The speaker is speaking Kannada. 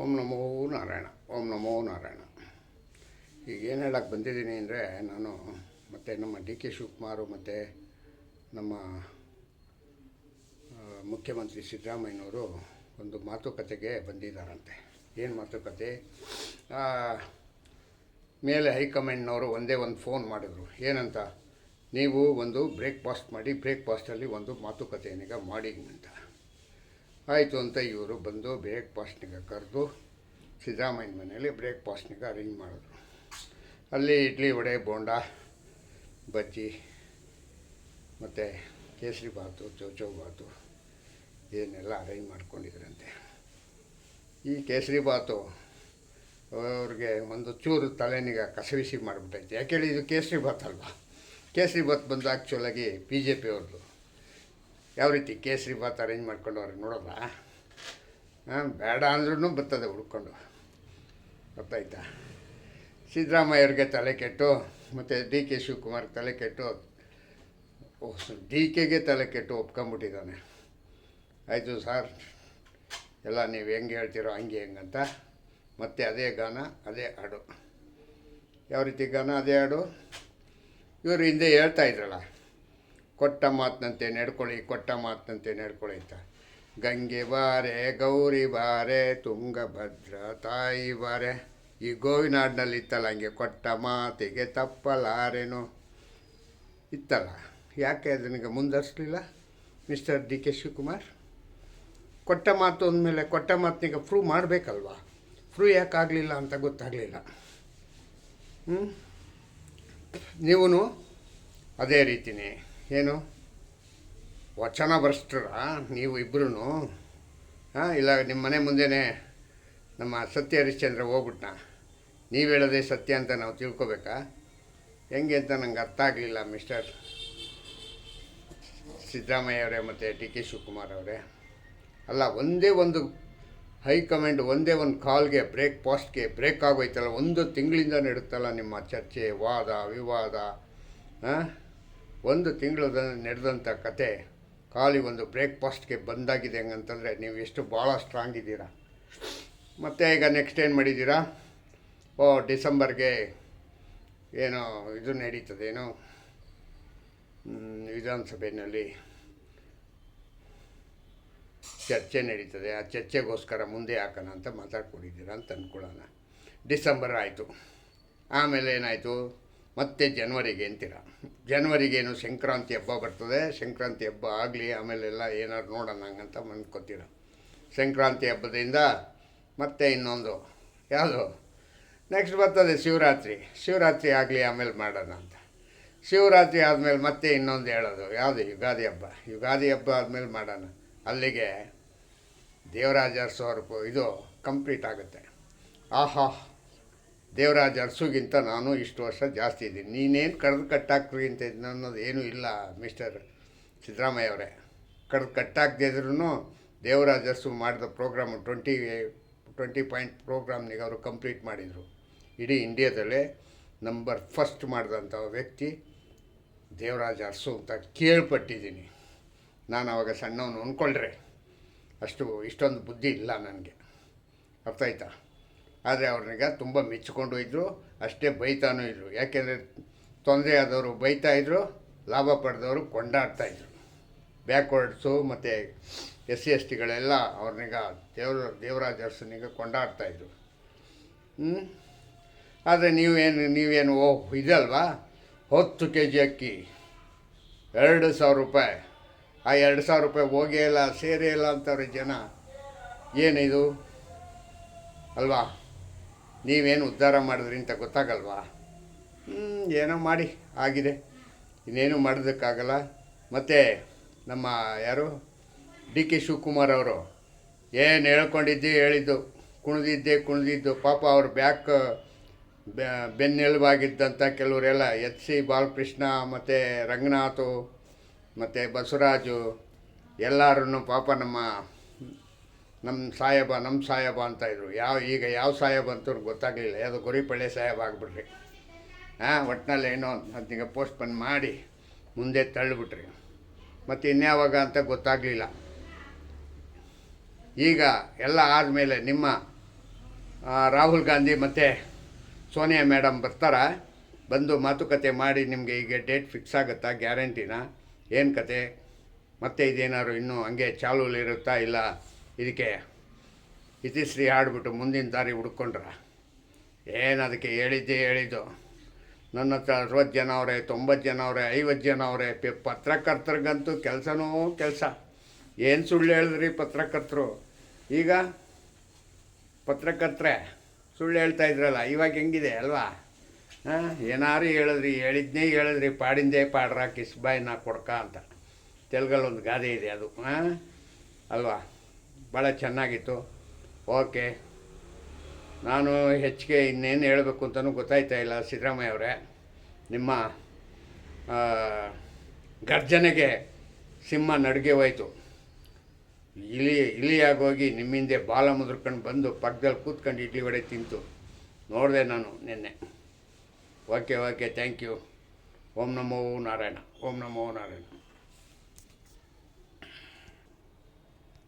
ಓಂ ನಮೋ ನಾರಾಯಣ. ಓಂ ನಮೋ ನಾರಾಯಣ. ಈಗ ಏನು ಹೇಳಕ್ಕೆ ಬಂದಿದ್ದೀನಿ ಅಂದರೆ, ನಾನು ಮತ್ತು ನಮ್ಮ ಡಿ ಕೆ ಶಿವಕುಮಾರು ಮತ್ತು ನಮ್ಮ ಮುಖ್ಯಮಂತ್ರಿ ಸಿದ್ದರಾಮಯ್ಯನವರು ಒಂದು ಮಾತುಕತೆಗೆ ಬಂದಿದ್ದಾರಂತೆ. ಏನು ಮಾತುಕತೆ? ಮೇಲೆ ಹೈಕಮಾಂಡ್ನವರು ಒಂದೇ ಒಂದು ಫೋನ್ ಮಾಡಿದ್ರು. ಏನಂತ? ನೀವು ಒಂದು ಬ್ರೇಕ್ಫಾಸ್ಟ್ ಮಾಡಿ, ಬ್ರೇಕ್ಫಾಸ್ಟಲ್ಲಿ ಒಂದು ಮಾತುಕತೆಯನ್ನೀಗ ಮಾಡಿ ಅಂತ. ಆಯಿತು ಅಂತ ಇವರು ಬಂದು ಬ್ರೇಕ್ಫಾಸ್ಟ್ನಿಗೆ ಕರೆದು ಸಿದ್ದರಾಮಯ್ಯನ ಮನೆಯಲ್ಲಿ ಬ್ರೇಕ್ಫಾಸ್ಟ್ನಿಗೆ ಅರೇಂಜ್ ಮಾಡಿದ್ರು. ಅಲ್ಲಿ ಇಡ್ಲಿ, ವಡೆ, ಬೋಂಡ, ಬಜ್ಜಿ ಮತ್ತು ಕೇಸರಿ ಬಾತು, ಚೌಚೌ ಬಾತು ಇದನ್ನೆಲ್ಲ ಅರೇಂಜ್ ಮಾಡ್ಕೊಂಡಿದ್ರಂತೆ. ಈ ಕೇಸರಿ ಬಾತು ಅವ್ರಿಗೆ ಒಂದು ಚೂರು ತಲೆನಿಗೆ ಕಸವಿಸಿ ಮಾಡಿಬಿಟ್ಟೈತೆ. ಯಾಕೇಳಿ ಇದು ಕೇಸರಿ ಬಾತ್ ಅಲ್ವಾ? ಕೇಸರಿ ಬಾತ್ ಬಂದು ಆ್ಯಕ್ಚುಲಾಗಿ ಬಿ ಜೆ ಪಿಯವ್ರದ್ದು. ಯಾವ ರೀತಿ ಕೇಸರಿ ಬಾತ್ ಅರೇಂಜ್ ಮಾಡ್ಕೊಂಡು ಅವ್ರಿಗೆ ನೋಡೋಲ್ಲ. ಬೇಡ ಅಂದ್ರೂ ಬರ್ತದೆ ಹುಡ್ಕೊಂಡು. ಗೊತ್ತಾಯ್ತಾ? ಸಿದ್ದರಾಮಯ್ಯವ್ರಿಗೆ ತಲೆ ಕೆಟ್ಟು ಮತ್ತು ಡಿ ಕೆ ಶಿವಕುಮಾರ್ ತಲೆ ಕೆಟ್ಟು, ಡಿ ಕೆಗೆ ತಲೆ ಕೆಟ್ಟು ಒಪ್ಕೊಂಬಿಟ್ಟಿದ್ದಾನೆ. ಆಯಿತು ಸರ್, ಎಲ್ಲ ನೀವು ಹೆಂಗೆ ಹೇಳ್ತೀರೋ ಹಂಗೆ ಹೆಂಗಂತ. ಮತ್ತು ಅದೇ ಗಾನ, ಅದೇ ಹಾಡು. ಯಾವ ರೀತಿ ಗಾನ, ಅದೇ ಹಾಡು? ಇವರು ಹಿಂದೆ ಹೇಳ್ತಾ ಇದ್ರಲ್ಲ, ಕೊಟ್ಟ ಮಾತಿನಂತೆ ನಡ್ಕೊಳ್ಳಿ, ಕೊಟ್ಟ ಮಾತಿನಂತೆ ನಡ್ಕೊಳ್ಳಿ ಅಂತ. ಗಂಗೆ ಬಾರೆ, ಗೌರಿ ಬಾರೆ, ತುಂಗಭದ್ರ ತಾಯಿ ಬಾರೆ. ಈ ಗೋವಿನಾಡಿನಲ್ಲಿ ಇತ್ತಲ್ಲ ಹಂಗೆ, ಕೊಟ್ಟ ಮಾತಿಗೆ ತಪ್ಪಲಾರೇನು ಇತ್ತಲ್ಲ. ಯಾಕೆ ಅದನಿಗೆ ಮುಂದರ್ಸ್ಲಿಲ್ಲ ಮಿಸ್ಟರ್ ಡಿ ಕೆ ಶಿವಕುಮಾರ್? ಕೊಟ್ಟ ಮಾತು ಅಂದಮೇಲೆ ಕೊಟ್ಟ ಮಾತಿನಿಗೆ ಪ್ರೂವ್ ಮಾಡಬೇಕಲ್ವಾ? ಪ್ರೂವ್ ಯಾಕೆ ಆಗಲಿಲ್ಲ ಅಂತ ಗೊತ್ತಾಗಲಿಲ್ಲ. ನೀವೂ ಅದೇ ರೀತಿಯೇ ಏನು ವಚನ ಭ್ರಷ್ಟರ ನೀವು ಇಬ್ಬರೂ? ಇಲ್ಲ ನಿಮ್ಮ ಮನೆ ಮುಂದೆನೇ ನಮ್ಮ ಸತ್ಯ ಹರಿಶ್ಚಂದ್ರ ಹೋಗ್ಬಿಟ್ನ, ನೀವು ಹೇಳೋದೇ ಸತ್ಯ ಅಂತ ನಾವು ತಿಳ್ಕೊಬೇಕಾ? ಹೆಂಗೆ ಅಂತ ನಂಗೆ ಅರ್ಥ ಆಗಲಿಲ್ಲ ಮಿಸ್ಟರ್ ಸಿದ್ದರಾಮಯ್ಯ ಅವರೇ ಮತ್ತು ಡಿ ಕೆ ಶಿವಕುಮಾರ್ ಅವರೇ. ಅಲ್ಲ, ಒಂದೇ ಒಂದು ಹೈಕಮಾಂಡ್ ಒಂದೇ ಒಂದು ಕಾಲ್ಗೆ, ಬ್ರೇಕ್ಫಾಸ್ಟ್ಗೆ ಬ್ರೇಕ್ ಆಗೋಯ್ತಲ್ಲ. ಒಂದು ತಿಂಗಳಿಂದ ನಡುತ್ತಲ್ಲ ನಿಮ್ಮ ಚರ್ಚೆ, ವಾದ ವಿವಾದ. ಒಂದು ತಿಂಗಳು ನಡೆದಂಥ ಕತೆ ಖಾಲಿ ಒಂದು ಬ್ರೇಕ್ಫಾಸ್ಟ್ಗೆ ಬಂದಾಗಿದೆ. ಹೆಂಗಂತಂದರೆ ನೀವು ಎಷ್ಟು ಭಾಳ ಸ್ಟ್ರಾಂಗ್ ಇದ್ದೀರಾ. ಮತ್ತು ಈಗ ನೆಕ್ಸ್ಟ್ ಏನು ಮಾಡಿದ್ದೀರಾ? ಡಿಸೆಂಬರ್ಗೆ ಏನೋ ಇದು ನಡೀತದೆ, ಏನೋ ವಿಧಾನಸಭೆಯಲ್ಲಿ ಚರ್ಚೆ ನಡೀತದೆ. ಆ ಚರ್ಚೆಗೋಸ್ಕರ ಮುಂದೆ ಹಾಕೋಣ ಅಂತ ಮಾತಾಡ್ಕೊಂಡಿದ್ದೀರಾ ಅಂತ ಅಂದ್ಕೊಳ್ಳೋಣ. ಡಿಸೆಂಬರ್ ಆಯಿತು, ಆಮೇಲೆ ಏನಾಯಿತು? ಮತ್ತೆ ಜನವರಿಗೆ ಅಂತೀರ. ಜನವರಿಗೇನು ಸಂಕ್ರಾಂತಿ ಹಬ್ಬ ಬರ್ತದೆ. ಸಂಕ್ರಾಂತಿ ಹಬ್ಬ ಆಗಲಿ, ಆಮೇಲೆಲ್ಲ ಏನಾದ್ರು ನೋಡೋಣ ಹಂಗಂತ ಅಂದ್ಕೊತೀರ. ಸಂಕ್ರಾಂತಿ ಹಬ್ಬದಿಂದ ಮತ್ತೆ ಇನ್ನೊಂದು ಯಾವುದು ನೆಕ್ಸ್ಟ್ ಬರ್ತದೆ? ಶಿವರಾತ್ರಿ. ಶಿವರಾತ್ರಿ ಆಗಲಿ, ಆಮೇಲೆ ಮಾಡೋಣ ಅಂತ. ಶಿವರಾತ್ರಿ ಆದಮೇಲೆ ಮತ್ತೆ ಇನ್ನೊಂದು ಹೇಳೋದು ಯಾವುದು? ಯುಗಾದಿ ಹಬ್ಬ. ಯುಗಾದಿ ಹಬ್ಬ ಆದಮೇಲೆ ಮಾಡೋಣ. ಅಲ್ಲಿಗೆ ದೇವರಾಜ ಅರಸು ಇದು ಕಂಪ್ಲೀಟ್ ಆಗುತ್ತೆ. ಆಹಾ, ದೇವರಾಜ ಅರಸುಗಿಂತ ನಾನು ಇಷ್ಟು ವರ್ಷ ಜಾಸ್ತಿ ಇದ್ದೀನಿ. ನೀನೇನು ಕಡ್ದು ಕಟ್ಟಾಕ್ರಿ ಅಂತ ಅನ್ನೋದು ಏನೂ ಇಲ್ಲ ಮಿಸ್ಟರ್ ಸಿದ್ದರಾಮಯ್ಯ ಅವರೇ. ಕಡ್ದು ಕಟ್ಟಾಕದೇ ಇದ್ರೂ ದೇವರಾಜ ಅರಸು ಮಾಡಿದ ಪ್ರೋಗ್ರಾಮು 20 ಪಾಯಿಂಟ್ ಪ್ರೋಗ್ರಾಮ್ನಿಗೆ ಅವರು ಕಂಪ್ಲೀಟ್ ಮಾಡಿದರು. ಇಡೀ ಇಂಡಿಯಾದಲ್ಲೇ ನಂಬರ್ ಫಸ್ಟ್ ಮಾಡಿದಂಥ ವ್ಯಕ್ತಿ ದೇವರಾಜ ಅರಸು ಅಂತ ಕೇಳ್ಪಟ್ಟಿದ್ದೀನಿ ನಾನು. ಆವಾಗ ಸಣ್ಣವನು ಅಂದ್ಕೊಳ್ರೆ ಇಷ್ಟೊಂದು ಬುದ್ಧಿ ಇಲ್ಲ ನನಗೆ. ಅರ್ಥ ಆಯ್ತಾ? ಆದರೆ ಅವ್ರನ್ನೀಗ ತುಂಬ ಮೆಚ್ಚಿಕೊಂಡು ಇದ್ದರು, ಅಷ್ಟೇ ಬೈತಾನೂ ಇದ್ದರು. ಯಾಕೆಂದರೆ ತೊಂದರೆ ಆದವರು ಬೈತಾಯಿದ್ರು, ಲಾಭ ಪಡೆದವರು ಕೊಂಡಾಡ್ತಾಯಿದ್ರು. ಬ್ಯಾಕ್ವರ್ಡ್ಸು ಮತ್ತು SC STಗಳೆಲ್ಲ ಅವ್ರನ್ನೀಗ ದೇವರಾಜ ಅರಸನಿಗೆ ಕೊಂಡಾಡ್ತಾಯಿದ್ರು. ಆದರೆ ನೀವೇನು ಇದಲ್ವಾ? 10 kg ಅಕ್ಕಿ 2,000 ರೂಪಾಯಿ. ಆ 2,000 ರೂಪಾಯಿ ಹೋಗೇ ಇಲ್ಲ, ಸೇರೇ ಇಲ್ಲ ಅಂತವ್ರೆ ಜನ. ಏನಿದು ಅಲ್ವಾ? ನೀವೇನು ಉದ್ಧಾರ ಮಾಡಿದ್ರಿ ಅಂತ ಗೊತ್ತಾಗಲ್ವಾ? ಏನೋ ಮಾಡಿ ಆಗಿದೆ, ಇನ್ನೇನು ಮಾಡೋದಕ್ಕಾಗಲ್ಲ. ಮತ್ತು ನಮ್ಮ ಯಾರು ಡಿ ಕೆ ಶಿವಕುಮಾರ್ ಅವರು ಏನು ಹೇಳಿದ್ದು ಕುಣಿದಿದ್ದು. ಪಾಪ ಅವ್ರ ಬೆನ್ನೆಲುಬಾಗಿದ್ದಂಥ ಕೆಲವರೆಲ್ಲ SC ಬಾಲಕೃಷ್ಣ ಮತ್ತು ರಂಗನಾಥು ಮತ್ತು ಬಸವರಾಜು ಎಲ್ಲರೂ ಪಾಪ ನಮ್ಮ ಸಾಹೇಬ ಅಂತಾಯಿದ್ರು. ಈಗ ಯಾವ ಸಾಹೇಬ ಅಂತೂ ಗೊತ್ತಾಗಲಿಲ್ಲ. ಯಾವುದೋ ಗೊರಿಪಳ್ಳಿ ಸಾಹೇಬ ಆಗಿಬಿಟ್ರಿ. ಒಟ್ಟಿನಲ್ಲಿ ಏನೋ ಅದಕ್ಕೆ ಪೋಸ್ಟ್ಪೋನ್ ಮಾಡಿ ಮುಂದೆ ತಳ್ಳಿಬಿಟ್ರಿ. ಮತ್ತು ಇನ್ಯಾವಾಗ ಅಂತ ಗೊತ್ತಾಗಲಿಲ್ಲ. ಈಗ ಎಲ್ಲ ಆದಮೇಲೆ ನಿಮ್ಮ ರಾಹುಲ್ ಗಾಂಧಿ ಮತ್ತು ಸೋನಿಯಾ ಮೇಡಮ್ ಬರ್ತಾರಾ, ಬಂದು ಮಾತುಕತೆ ಮಾಡಿ ನಿಮಗೆ ಈಗ ಡೇಟ್ ಫಿಕ್ಸ್ ಆಗುತ್ತಾ, ಗ್ಯಾರಂಟಿನಾ, ಏನು ಕತೆ, ಮತ್ತೆ ಇದೇನಾದ್ರು ಇನ್ನೂ ಹಂಗೆ ಚಾಲೂಲಿರುತ್ತಾ, ಇಲ್ಲ ಇದಕ್ಕೆ ಇತಿಶ್ರೀ ಆಡ್ಬಿಟ್ಟು ಮುಂದಿನ ದಾರಿ ಹುಡ್ಕೊಂಡ್ರ? ಏನು ಅದಕ್ಕೆ ಹೇಳಿದ್ದು. ನನ್ನ ಹತ್ರ 60 ಜನ ಅವರೇ, 90 ಜನ ಅವರೇ, 50 ಜನ ಅವರೇ. ಪತ್ರಕರ್ತರಿಗಂತೂ ಕೆಲಸನೂ ಕೆಲಸ. ಏನು ಸುಳ್ಳು ಹೇಳಿದ್ರಿ ಪತ್ರಕರ್ತರು? ಈಗ ಪತ್ರಕರ್ತರೆ ಸುಳ್ಳು ಹೇಳ್ತಾ ಇದ್ರಲ್ಲ, ಇವಾಗ ಹೆಂಗಿದೆ ಅಲ್ವಾ? ಹಾಂ, ಏನಾರು ಹೇಳಿದ್ನೇ ಹೇಳಿದ್ರಿ, ಪಾಡಿಂದೇ ಪಾಡ್ರ ಕಿಸ್ಬಾಯಿನ ಕೊಡ್ಕ ಅಂತ ತೆಲುಗಲ್ಲಿ ಒಂದು ಗಾದೆ ಇದೆ, ಅದು ಅಲ್ವಾ? ಭಾಳ ಚೆನ್ನಾಗಿತ್ತು. ಓಕೆ, ನಾನು ಹೆಚ್ಚಿಗೆ ಇನ್ನೇನು ಹೇಳಬೇಕು ಅಂತಲೂ ಗೊತ್ತಾಯ್ತಾ ಇಲ್ಲ. ಸಿದ್ದರಾಮಯ್ಯ ಅವರೇ, ನಿಮ್ಮ ಗರ್ಜನೆಗೆ ಸಿಂಹ ನಡುಗೆ ಹೋಯ್ತು. ಇಲಿಯಾಗೋಗಿ ನಿಮ್ಮಿಂದೆ ಬಾಲ ಮುದ್ರಕೊಂಡು ಬಂದು ಪಕ್ಕದಲ್ಲಿ ಕೂತ್ಕೊಂಡು ಇಡ್ಲಿ ವಡೆ ತಿಂತು ನೋಡಿದೆ ನಾನು ನಿನ್ನೆ. Okay, thank you. Om Namo Narayana.